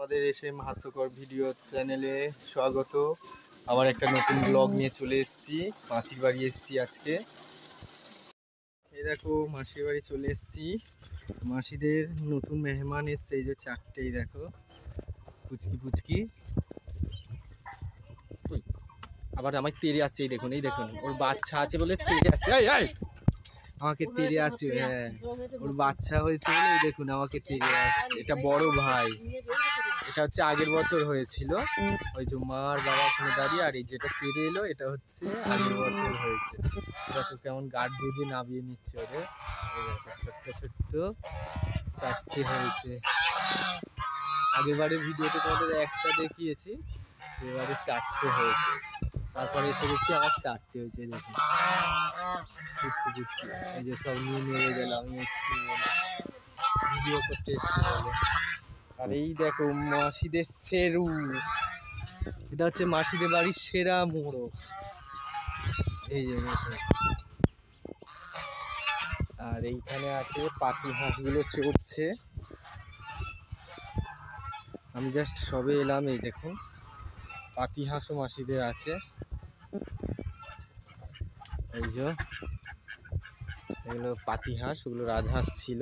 আমাদের এসএম হাস্যকর ভিডিও চ্যানেলে স্বাগত। আবার একটা নতুন ব্লগ নিয়ে চলে এসেছি। মাসির বাড়ি এসেছি আজকে। এই দেখো মাসির বাড়ি চলে এসেছি। মাসিদের নতুন মেহমান এসছে, এই যে চারটেই দেখো, পুচকি পুচকি। আবার আমার তেড়ে আসছে, এই দেখুন, এই দেখুন, ওর বাচ্চা আছে বলে তেড়ে আসছে। আমাকে তেড়ে আসছে। হ্যাঁ, ওর বাচ্চা হয়েছে বলে এই দেখুন আমাকে তেড়ে আসছে। এটা বড় ভাই, এটা হচ্ছে আগের বছর হয়েছিল। ওই যে মার বাবা ওখানে দাঁড়িয়ে, আর এই যেটা তেড়ে এলো এটা হচ্ছে আগের বছর হয়েছে। দেখো কেমন গার্ড দিয়ে নামিয়ে নিচ্ছে ওদের। ছোট্ট ছোট্ট চারটে হয়েছে। আগের বারের ভিডিওতে তোমাদের একটা দেখিয়েছি, এবারে চারটে হয়েছে। তারপরে এসে দেখছি আমার চারটে হয়েছে। দেখুন পুচকি পুচকি, এই যে সব নিয়ে নিয়ে গেল, আমি এসছি বলে, ভিডিও করতে এসছি বলে। আর এই দেখো মাসিদের সেরু, এটা হচ্ছে মাসিদের বাড়ির সেরা মোড়ক। এই যে দেখো, আর এইখানে আছে পাতি হাঁসগুলো চড়ছে। আমি জাস্ট সবে এলাম। এই দেখুন পাতি হাঁসও মাসিদের আছে। এই যে এগুলো পাতি হাঁস, ওগুলো রাজহাঁস ছিল।